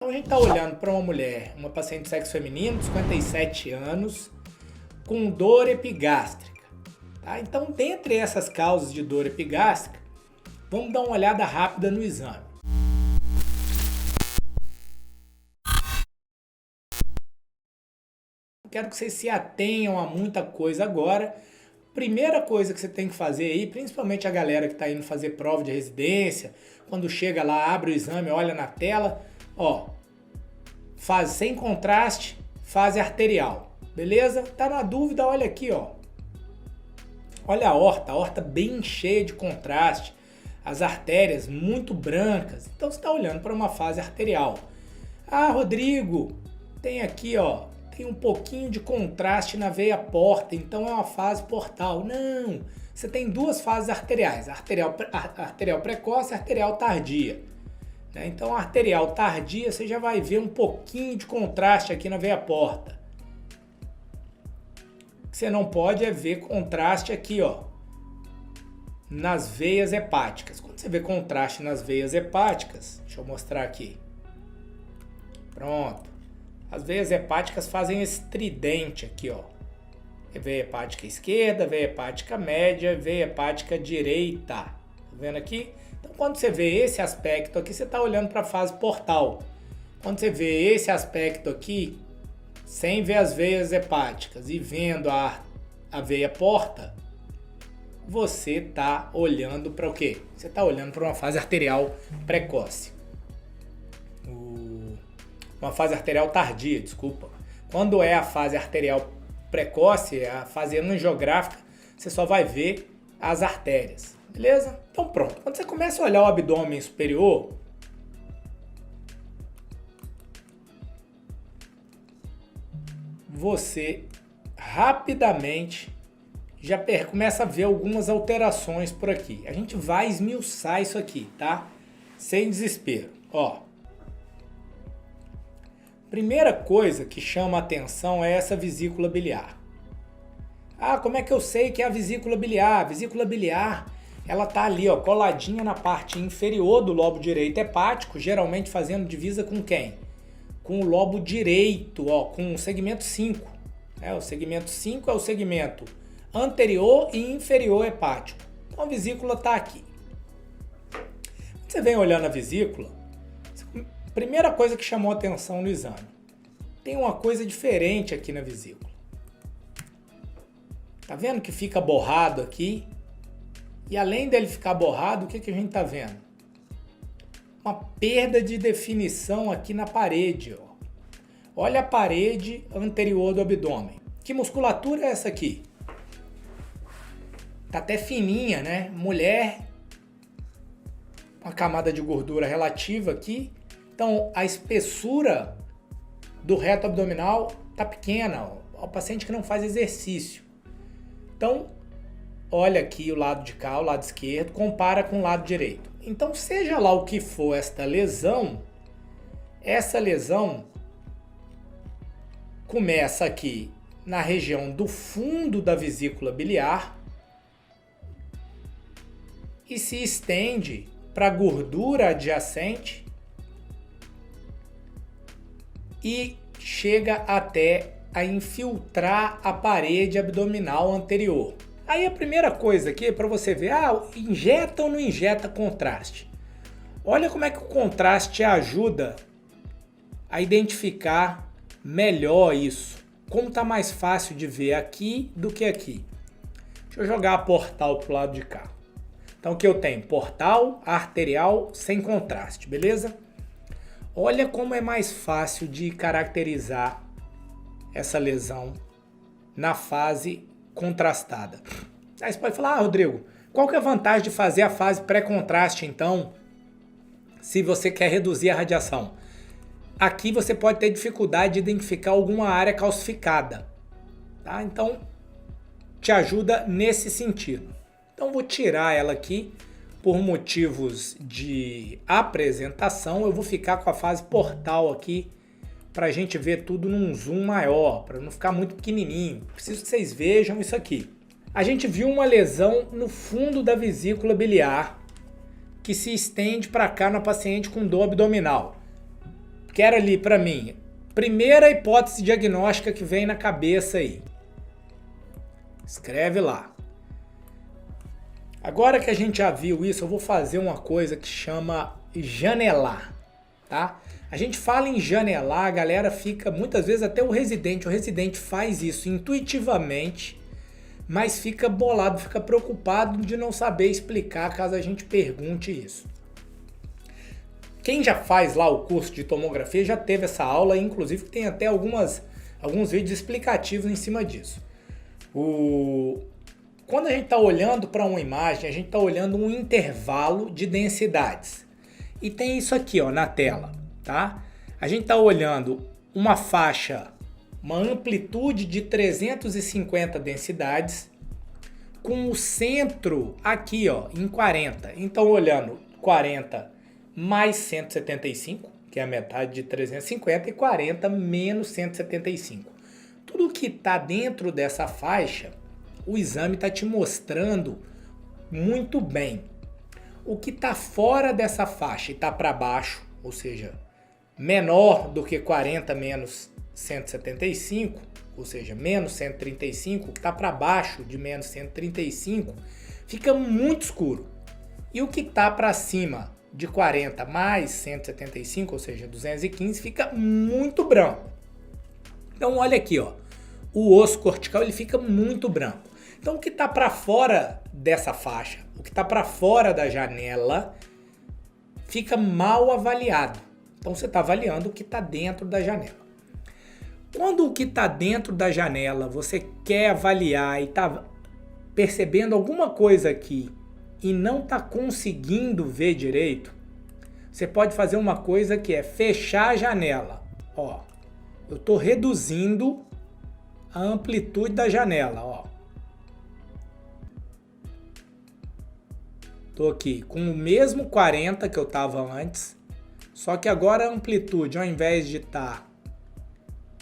Então a gente está olhando para uma mulher, uma paciente de sexo feminino, de 57 anos, com dor epigástrica. Tá? Então, dentre essas causas de dor epigástrica, vamos dar uma olhada rápida no exame. Quero que vocês se atenham a muita coisa agora. Primeira coisa que você tem que fazer aí, principalmente a galera que está indo fazer prova de residência, quando chega lá, abre o exame, olha na tela, ó, fase sem contraste, fase arterial, beleza? Tá na dúvida, olha aqui, ó. Olha a aorta bem cheia de contraste, as artérias muito brancas. Então você está olhando para uma fase arterial. Ah, Rodrigo, tem aqui, ó, tem um pouquinho de contraste na veia porta, então é uma fase portal. Não, você tem duas fases arteriais, arterial precoce e arterial tardia. Então a arterial tardia você já vai ver um pouquinho de contraste aqui na veia porta. O que você não pode é ver contraste aqui, ó, nas veias hepáticas. Quando você vê contraste nas veias hepáticas, deixa eu mostrar aqui. Pronto. As veias hepáticas fazem esse tridente aqui, ó. Veia hepática esquerda, veia hepática média, veia hepática direita. Tá vendo aqui? Então, quando você vê esse aspecto aqui, você está olhando para a fase portal. Quando você vê esse aspecto aqui, sem ver as veias hepáticas e vendo a veia porta, você está olhando para o quê? Você está olhando para uma fase arterial precoce. Uma fase arterial tardia, desculpa. Quando é a fase arterial precoce, a fase angiográfica, você só vai ver as artérias, beleza? Então pronto, quando você começa a olhar o abdômen superior, você rapidamente já começa a ver algumas alterações por aqui. A gente vai esmiuçar isso aqui, tá? Sem desespero, ó. Primeira coisa que chama a atenção é essa vesícula biliar. Ah, como é que eu sei que é a vesícula biliar? A vesícula biliar, ela tá ali, ó, coladinha na parte inferior do lobo direito hepático, geralmente fazendo divisa com quem? Com o lobo direito, ó, com o segmento 5. O segmento 5 é o segmento anterior e inferior hepático. Então a vesícula tá aqui. Quando você vem olhando a vesícula, primeira coisa que chamou a atenção no exame, tem uma coisa diferente aqui na vesícula. Tá vendo que fica borrado aqui? E além dele ficar borrado, o que a gente tá vendo? Uma perda de definição aqui na parede, ó. Olha a parede anterior do abdômen. Que musculatura é essa aqui? Tá até fininha, né? Mulher, uma camada de gordura relativa aqui. Então, a espessura do reto abdominal tá pequena, ó. O paciente que não faz exercício. Então, olha aqui o lado de cá, o lado esquerdo, compara com o lado direito. Então, seja lá o que for esta lesão, essa lesão começa aqui na região do fundo da vesícula biliar e se estende para a gordura adjacente e chega até a infiltrar a parede abdominal anterior. Aí a primeira coisa aqui é para você ver, injeta ou não injeta contraste? Olha como é que o contraste ajuda a identificar melhor isso. Como tá mais fácil de ver aqui do que aqui. Deixa eu jogar a portal pro lado de cá. Então o que eu tenho? Portal arterial sem contraste, beleza? Olha como é mais fácil de caracterizar essa lesão na fase contrastada. Aí você pode falar, Rodrigo, qual que é a vantagem de fazer a fase pré-contraste então, se você quer reduzir a radiação? Aqui você pode ter dificuldade de identificar alguma área calcificada, tá? Então, te ajuda nesse sentido. Então, vou tirar ela aqui. Por motivos de apresentação, eu vou ficar com a fase portal aqui para a gente ver tudo num zoom maior, para não ficar muito pequenininho. Preciso que vocês vejam isso aqui. A gente viu uma lesão no fundo da vesícula biliar que se estende para cá na paciente com dor abdominal. Quero ali para mim, primeira hipótese diagnóstica que vem na cabeça aí. Escreve lá. Agora que a gente já viu isso, eu vou fazer uma coisa que chama janelar, tá? A gente fala em janelar, a galera fica, muitas vezes até o residente faz isso intuitivamente, mas fica bolado, fica preocupado de não saber explicar caso a gente pergunte isso. Quem já faz lá o curso de tomografia já teve essa aula, inclusive tem até alguns vídeos explicativos em cima disso. Quando a gente está olhando para uma imagem, a gente está olhando um intervalo de densidades. E tem isso aqui, ó, na tela, tá? A gente está olhando uma faixa, uma amplitude de 350 densidades, com o centro aqui, ó, em 40. Então, olhando 40 mais 175, que é a metade de 350, e 40 menos 175. Tudo que está dentro dessa faixa, o exame está te mostrando muito bem. O que está fora dessa faixa e está para baixo, ou seja, menor do que 40 menos 175, ou seja, menos 135, que está para baixo de menos 135, fica muito escuro. E o que está para cima de 40 mais 175, ou seja, 215, fica muito branco. Então olha aqui, ó, o osso cortical ele fica muito branco. Então o que está para fora dessa faixa, o que está para fora da janela, fica mal avaliado. Então você está avaliando o que está dentro da janela. Quando o que está dentro da janela você quer avaliar e está percebendo alguma coisa aqui e não está conseguindo ver direito, você pode fazer uma coisa que é fechar a janela. Ó, eu estou reduzindo a amplitude da janela, ó. Estou aqui com o mesmo 40 que eu estava antes, só que agora a amplitude, ao invés de estar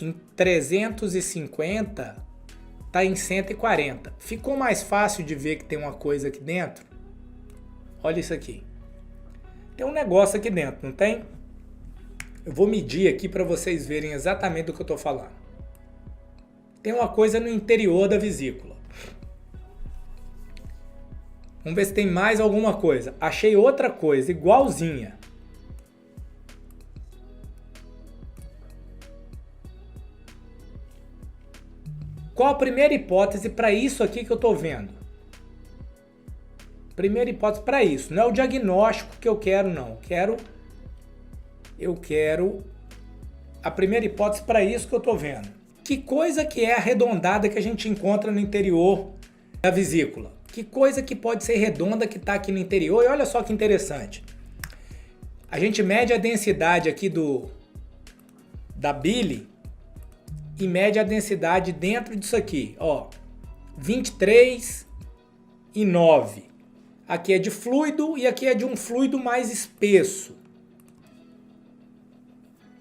em 350, está em 140. Ficou mais fácil de ver que tem uma coisa aqui dentro? Olha isso aqui. Tem um negócio aqui dentro, não tem? Eu vou medir aqui para vocês verem exatamente do que eu estou falando. Tem uma coisa no interior da vesícula. Vamos ver se tem mais alguma coisa. Achei outra coisa, igualzinha. Qual a primeira hipótese para isso aqui que eu estou vendo? Primeira hipótese para isso. Não é o diagnóstico que eu quero, não. Eu quero a primeira hipótese para isso que eu estou vendo. Que coisa que é arredondada que a gente encontra no interior da vesícula? Que coisa que pode ser redonda que está aqui no interior? E olha só que interessante. A gente mede a densidade aqui da bile e mede a densidade dentro disso aqui. Ó, 23,9. Aqui é de fluido e aqui é de um fluido mais espesso.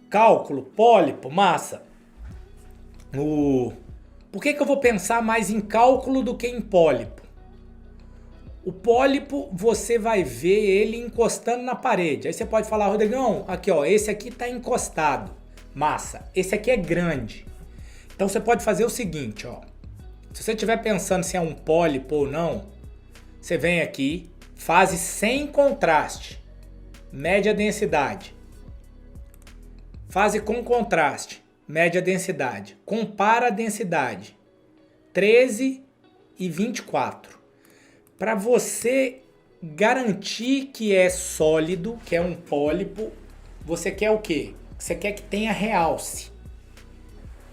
Cálculo, pólipo, massa. Por que eu vou pensar mais em cálculo do que em pólipo? O pólipo, você vai ver ele encostando na parede. Aí você pode falar, Rodrigão, aqui ó, esse aqui está encostado. Massa, esse aqui é grande. Então você pode fazer o seguinte, ó. Se você estiver pensando se é um pólipo ou não, você vem aqui, fase sem contraste, mede a densidade. Fase com contraste, mede a densidade. Compara a densidade. 13 e 24. Para você garantir que é sólido, que é um pólipo, você quer o quê? Você quer que tenha realce.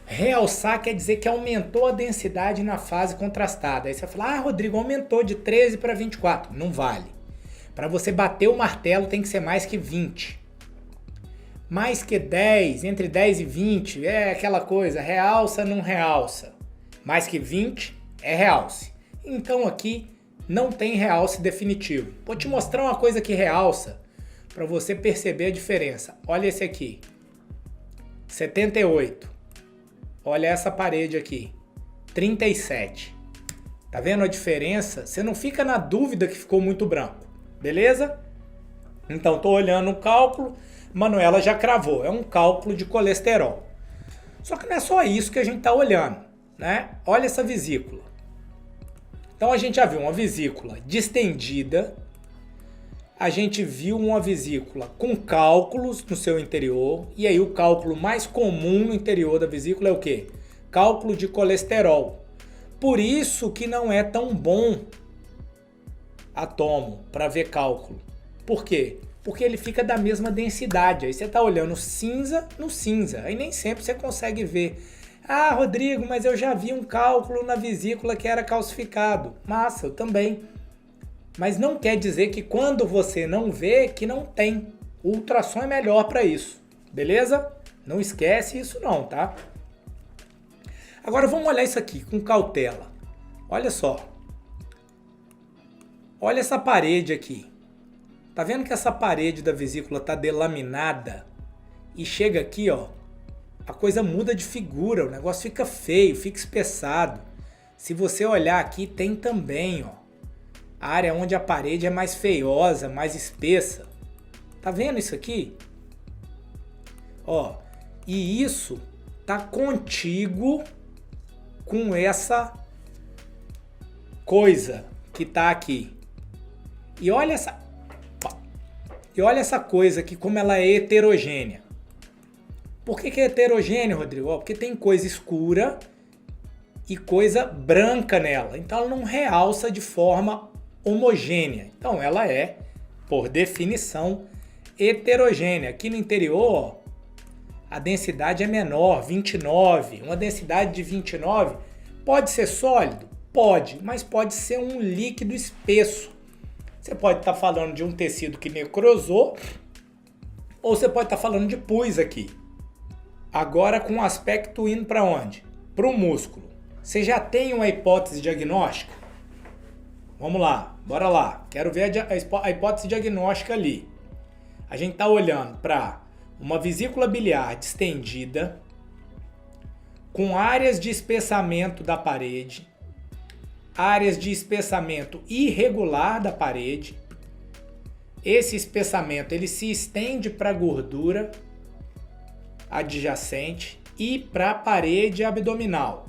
Realçar quer dizer que aumentou a densidade na fase contrastada. Aí você fala, Rodrigo, aumentou de 13 para 24. Não vale. Para você bater o martelo tem que ser mais que 20. Mais que 10, entre 10 e 20, é aquela coisa, realça, não realça. Mais que 20 é realce. Então aqui não tem realce definitivo. Vou te mostrar uma coisa que realça para você perceber a diferença. Olha esse aqui, 78. Olha essa parede aqui, 37. Tá vendo a diferença? Você não fica na dúvida que ficou muito branco, beleza? Então tô olhando o cálculo, Manuela já cravou, é um cálculo de colesterol. Só que não é só isso que a gente está olhando, né? Olha essa vesícula. Então a gente já viu uma vesícula distendida, a gente viu uma vesícula com cálculos no seu interior, e aí o cálculo mais comum no interior da vesícula é o quê? Cálculo de colesterol. Por isso que não é tão bom a tomo para ver cálculo. Por quê? Porque ele fica da mesma densidade. Aí você está olhando cinza no cinza. Aí nem sempre você consegue ver. Ah, Rodrigo, mas eu já vi um cálculo na vesícula que era calcificado. Massa, eu também. Mas não quer dizer que quando você não vê, que não tem. O ultrassom é melhor para isso. Beleza? Não esquece isso não, tá? Agora vamos olhar isso aqui com cautela. Olha só. Olha essa parede aqui. Tá vendo que essa parede da vesícula tá delaminada? E chega aqui, ó, a coisa muda de figura, o negócio fica feio, fica espessado. Se você olhar aqui, tem também, ó, a área onde a parede é mais feiosa, mais espessa. Tá vendo isso aqui? Ó, e isso tá contíguo com essa coisa que tá aqui. E olha essa coisa aqui, como ela é heterogênea. Por que é heterogênea, Rodrigo? Porque tem coisa escura e coisa branca nela. Então ela não realça de forma homogênea. Então ela é, por definição, heterogênea. Aqui no interior, ó, a densidade é menor, 29. Uma densidade de 29 pode ser sólido? Pode, mas pode ser um líquido espesso. Você pode estar falando de um tecido que necrosou, ou você pode estar falando de pus aqui. Agora com o aspecto indo para onde? Para o músculo. Você já tem uma hipótese diagnóstica? Vamos lá, bora lá. Quero ver a hipótese diagnóstica ali. A gente está olhando para uma vesícula biliar distendida, com áreas de espessamento da parede, áreas de espessamento irregular da parede. Esse espessamento ele se estende para a gordura adjacente e para a parede abdominal.